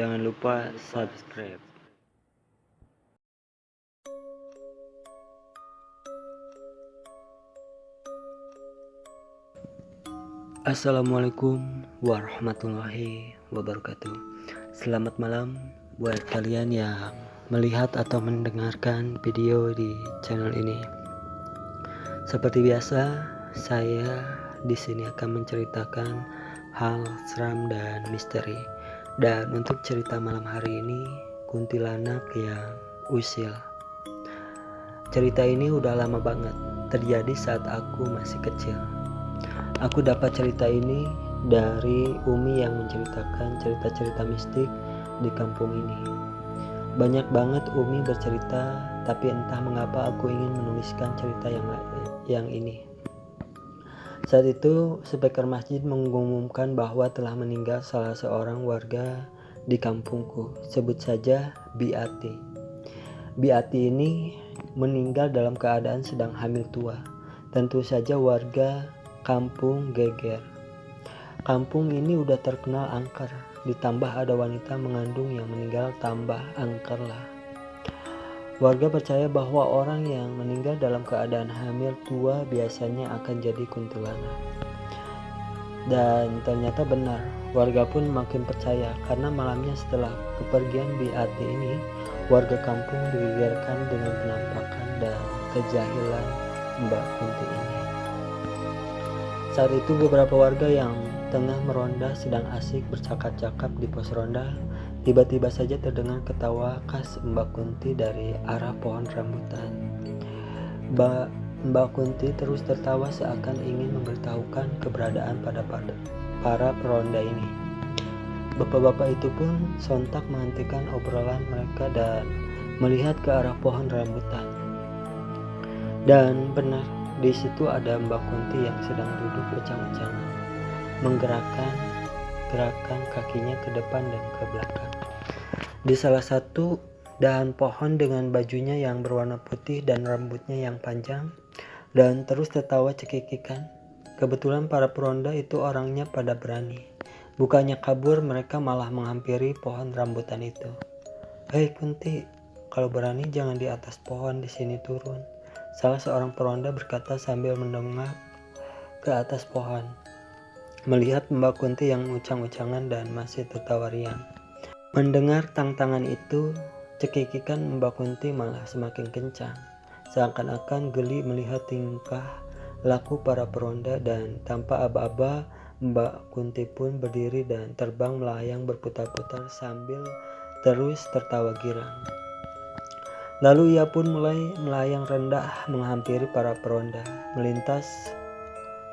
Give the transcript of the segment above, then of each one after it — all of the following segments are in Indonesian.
Jangan lupa subscribe. Assalamualaikum warahmatullahi wabarakatuh. Selamat malam buat kalian yang melihat atau mendengarkan video di channel ini. Seperti biasa, saya di sini akan menceritakan hal seram dan misteri. Dan untuk cerita malam hari ini, kuntilanak yang usil. Cerita ini udah lama banget, terjadi saat aku masih kecil. Aku dapat cerita ini dari Umi yang menceritakan cerita-cerita mistik di kampung ini. Banyak banget Umi bercerita, tapi entah mengapa aku ingin menuliskan cerita yang ini. Saat itu, speaker masjid mengumumkan bahwa telah meninggal salah seorang warga di kampungku. Sebut saja Biati. Biati ini meninggal dalam keadaan sedang hamil tua. Tentu saja warga kampung geger. Kampung ini udah terkenal angker. Ditambah ada wanita mengandung yang meninggal, tambah angker lah. Warga percaya bahwa orang yang meninggal dalam keadaan hamil tua biasanya akan jadi kuntilanak. Dan ternyata benar, warga pun makin percaya karena malamnya setelah kepergian Biati ini, warga kampung digegerkan dengan penampakan dan kejahilan Mbak Kunti ini. Saat itu beberapa warga yang tengah meronda sedang asik bercakap-cakap di pos ronda. Tiba-tiba saja terdengar ketawa khas Mbak Kunti dari arah pohon rambutan. Mbak Kunti terus tertawa seakan ingin memberitahukan keberadaan pada para peronda ini. Bapak-bapak itu pun sontak menghentikan obrolan mereka dan melihat ke arah pohon rambutan. Dan benar, di situ ada Mbak Kunti yang sedang duduk ucang-ucangan, menggerakkan kakinya ke depan dan ke belakang. Di salah satu dahan pohon dengan bajunya yang berwarna putih dan rambutnya yang panjang, dan terus tertawa cekikikan. Kebetulan para peronda itu orangnya pada berani. Bukannya kabur, mereka malah menghampiri pohon rambutan itu. "Hei Kunti, kalau berani jangan di atas pohon, di sini turun," salah seorang peronda berkata sambil mendongak ke atas pohon. Melihat Mbak Kunti yang ucang-ucangan dan masih tertawa riang. Mendengar tantangan itu, cekikikan Mbak Kunti malah semakin kencang. Seakan-akan geli melihat tingkah laku para peronda, dan tanpa aba-aba Mbak Kunti pun berdiri dan terbang melayang berputar-putar sambil terus tertawa girang. Lalu ia pun mulai melayang rendah menghampiri para peronda.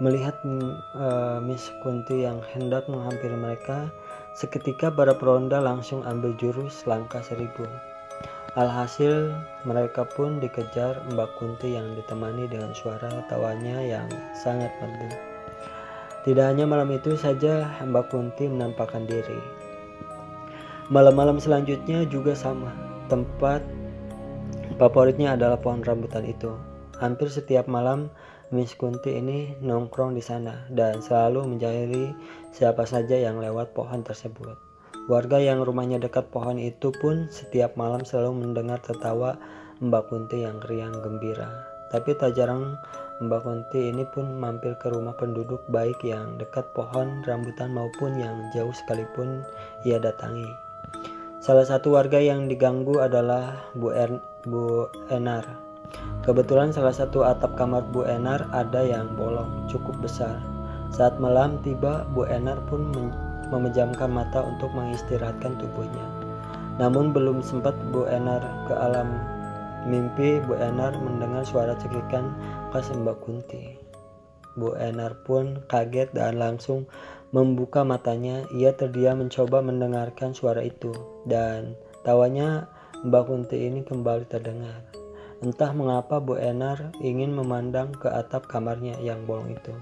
Melihat Miss Kunti yang hendak menghampiri mereka, seketika para peronda langsung ambil jurus langkah 1000. Alhasil mereka pun dikejar Mbak Kunti yang ditemani dengan suara tawanya yang sangat merdu. Tidak hanya malam itu saja Mbak Kunti menampakkan diri. Malam-malam selanjutnya juga sama. Tempat favoritnya adalah pohon rambutan itu. Hampir setiap malam Miss Kunti ini nongkrong di sana dan selalu menjahili siapa saja yang lewat pohon tersebut. Warga yang rumahnya dekat pohon itu pun setiap malam selalu mendengar tertawa Mbak Kunti yang riang gembira. Tapi tak jarang Mbak Kunti ini pun mampir ke rumah penduduk baik yang dekat pohon rambutan maupun yang jauh sekalipun ia datangi. Salah satu warga yang diganggu adalah Bu Enar. Kebetulan salah satu atap kamar Bu Enar ada yang bolong cukup besar. Saat malam tiba, Bu Enar pun memejamkan mata untuk mengistirahatkan tubuhnya. Namun belum sempat Bu Enar ke alam mimpi, Bu Enar mendengar suara cekikan khas Mbak Kunti. Bu Enar pun kaget dan langsung membuka matanya. Ia terdiam mencoba mendengarkan suara itu, dan tawanya Mbak Kunti ini kembali terdengar. Entah mengapa Bu Enar ingin memandang ke atap kamarnya yang bolong itu.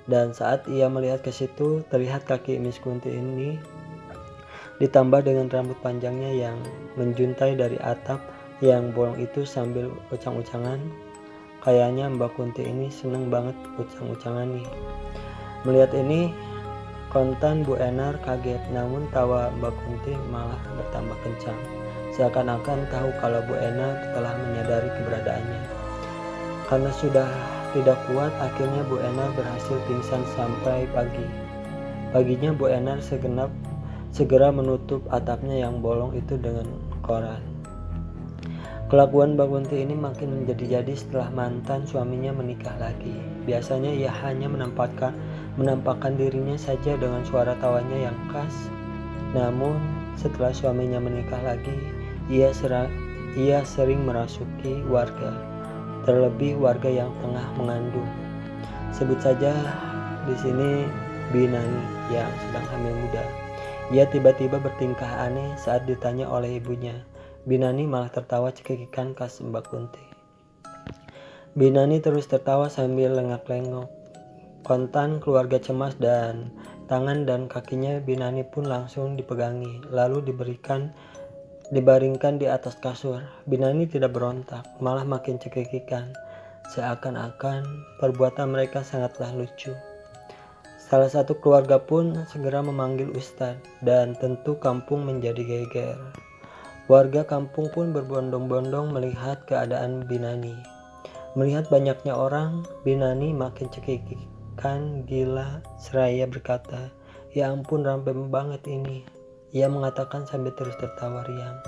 Dan saat ia melihat ke situ, terlihat kaki Miss Kunti ini ditambah dengan rambut panjangnya yang menjuntai dari atap yang bolong itu sambil ucang-ucangan. Kayaknya Mbak Kunti ini seneng banget ucang-ucangan nih. Melihat ini, Kontan Bu Enar kaget, namun tawa Mbak Kunti malah bertambah kencang. Seakan-akan tahu kalau Bu Enar telah menyadari keberadaannya. Karena sudah tidak kuat, akhirnya Bu Enar berhasil pingsan sampai pagi. Paginya Bu Enar segera menutup atapnya yang bolong itu dengan koran. Kelakuan Mbak Kunti ini makin menjadi-jadi setelah mantan suaminya menikah lagi. Biasanya ia hanya menampakkan dirinya saja dengan suara tawanya yang khas. Namun setelah suaminya menikah lagi, ia sering merasuki warga, terlebih warga yang tengah mengandung. Sebut saja di sini Binani yang sedang hamil muda. Ia tiba-tiba bertingkah aneh saat ditanya oleh ibunya. Binani malah tertawa cekikikan khas Mbak Kunti. Binani terus tertawa sambil lengak-lengok. Kontan keluarga cemas dan tangan dan kakinya Binani pun langsung dipegangi, lalu dibaringkan di atas kasur. Binani tidak berontak, malah makin cekikikan. Seakan-akan perbuatan mereka sangatlah lucu. Salah satu keluarga pun segera memanggil Ustadz, dan tentu kampung menjadi geger. Warga kampung pun berbondong-bondong melihat keadaan Binani. Melihat banyaknya orang, Binani makin cekikikan gila seraya berkata, "Ya ampun, rampe banget ini." Ia mengatakan sambil terus tertawa riang.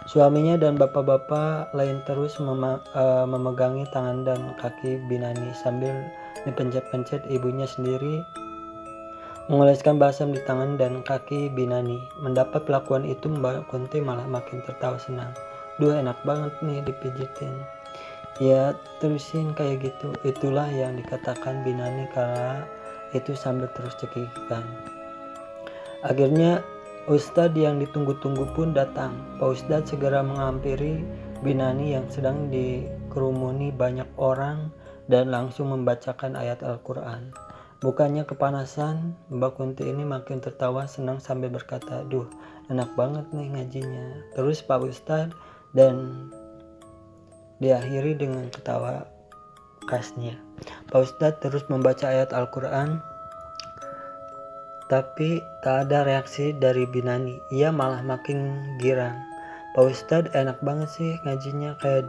Suaminya dan bapak-bapak lain terus memegangi tangan dan kaki Binani sambil dipencet-pencet. Ibunya sendiri mengoleskan balsam di tangan dan kaki Binani. Mendapat perlakuan itu, Mbak Kunti malah makin tertawa senang. "Duh, enak banget nih dipijitin." "Ya terusin kayak gitu." Itulah yang dikatakan Binani kala itu sambil terus cekikikan. Akhirnya Ustadz yang ditunggu-tunggu pun datang. Pak Ustadz segera menghampiri Binani yang sedang dikerumuni banyak orang dan langsung membacakan ayat Al-Quran. Bukannya kepanasan, Mbak Kunti ini makin tertawa senang sambil berkata, "Duh, enak banget nih ngajinya." Terus Pak Ustadz dan diakhiri dengan ketawa khasnya. Pak Ustadz terus membaca ayat Al-Quran, tapi tak ada reaksi dari Binani. Ia malah makin girang. "Pak Ustadz, enak banget sih ngajinya, kayak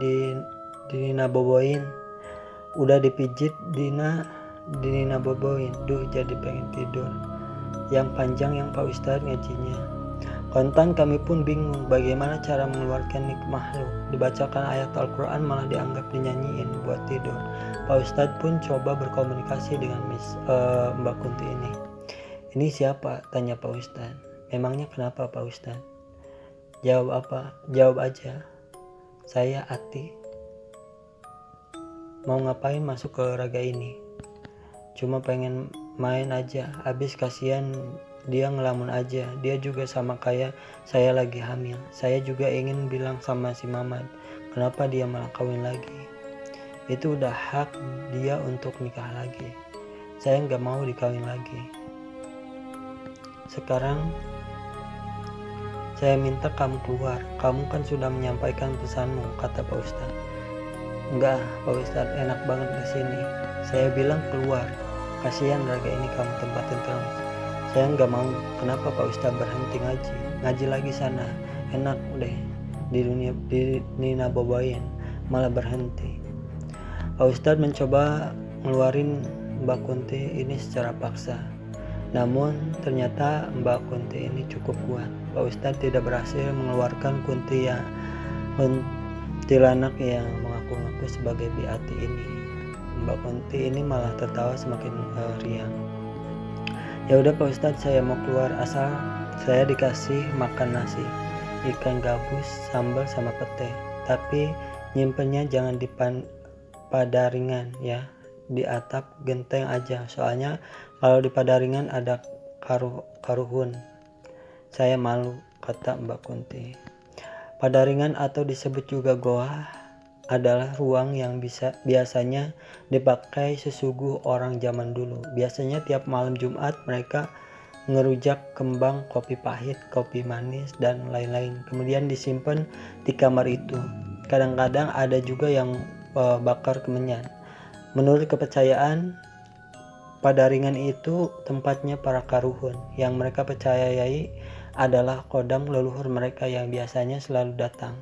Dina boboin. Udah dipijit Dina boboin. Duh, jadi pengen tidur. Yang panjang yang Pak Ustadz ngajinya." Kontan kami pun bingung bagaimana cara mengeluarkan nikmah lu. Dibacakan ayat Al-Quran malah dianggap dinyanyiin buat tidur. Pak Ustadz pun coba berkomunikasi dengan Mbak Kunti ini. "Ini siapa?" tanya Pak Ustadz. "Memangnya kenapa Pak Ustadz?" "Jawab apa? Jawab aja." "Saya Ati. Mau ngapain masuk ke raga ini?" "Cuma pengen main aja, habis kasihan dia ngelamun aja. Dia juga sama kayak saya lagi hamil. Saya juga ingin bilang sama si Mamat, kenapa dia malah kawin lagi. Itu udah hak dia untuk nikah lagi. Saya nggak mau dikawin lagi. Sekarang saya minta kamu keluar. Kamu kan sudah menyampaikan pesanmu," kata Pak Ustadz. "Enggak Pak Ustadz, enak banget di sini. Saya bilang keluar. Kasihan raga ini kamu tempatin terus." "Saya nggak mau." "Kenapa Pak Ustadz berhenti ngaji? Ngaji lagi sana. Enak deh di Nina boboin, malah berhenti." Pak Ustadz mencoba ngeluarin Mbak Kunti ini secara paksa. Namun ternyata Mbak Kunti ini cukup kuat. Pak Ustadz tidak berhasil mengeluarkan kuntilanak yang mengaku-ngaku sebagai Biati ini. Mbak Kunti ini malah tertawa semakin riang. "Ya udah Pak Ustadz, saya mau keluar asal saya dikasih makan nasi, ikan gabus, sambal sama pete. Tapi nyimpennya jangan di padaringan ya, di atap genteng aja. Soalnya kalau di padaringan ada karuhun. Saya malu," kata Mbak Kunti. Padaringan atau disebut juga goa adalah ruang yang biasanya dipakai sesuguh orang zaman dulu. Biasanya tiap malam Jumat mereka ngerujak kembang, kopi pahit, kopi manis, dan lain-lain. Kemudian disimpan di kamar itu. Kadang-kadang ada juga yang bakar kemenyan. Menurut kepercayaan Padaringan itu tempatnya para karuhun, yang mereka percayai adalah kodam leluhur mereka yang biasanya selalu datang,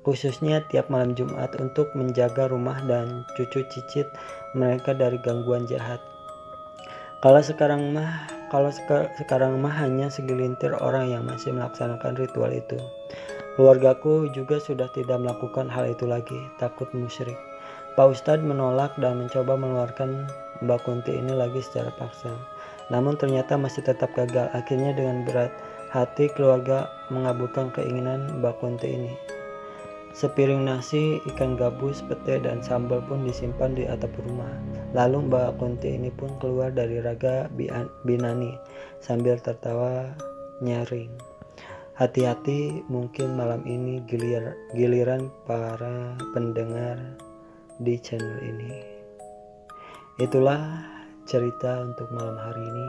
khususnya tiap malam Jumat untuk menjaga rumah dan cucu cicit mereka dari gangguan jahat. Kalau sekarang mah hanya segelintir orang yang masih melaksanakan ritual itu. Keluargaku juga sudah tidak melakukan hal itu lagi, takut musyrik. Pak Ustadz menolak dan mencoba mengeluarkan Mbak Kunti ini lagi secara paksa. Namun ternyata masih tetap gagal. Akhirnya dengan berat hati keluarga mengabulkan keinginan Mbak Kunti ini. Sepiring nasi, ikan gabus, pete, dan sambal pun disimpan di atap rumah. Lalu Mbak Kunti ini pun keluar dari raga Binani sambil tertawa nyaring. Hati-hati, mungkin malam ini giliran para pendengar di channel ini. Itulah cerita untuk malam hari ini.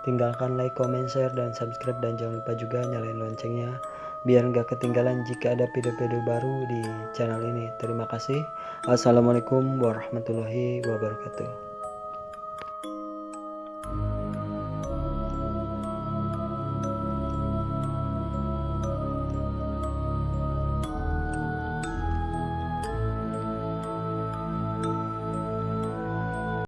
Tinggalkan like, comment, share, dan subscribe, dan jangan lupa juga nyalain loncengnya biar nggak ketinggalan jika ada video-video baru di channel ini. Terima kasih. Assalamualaikum warahmatullahi wabarakatuh.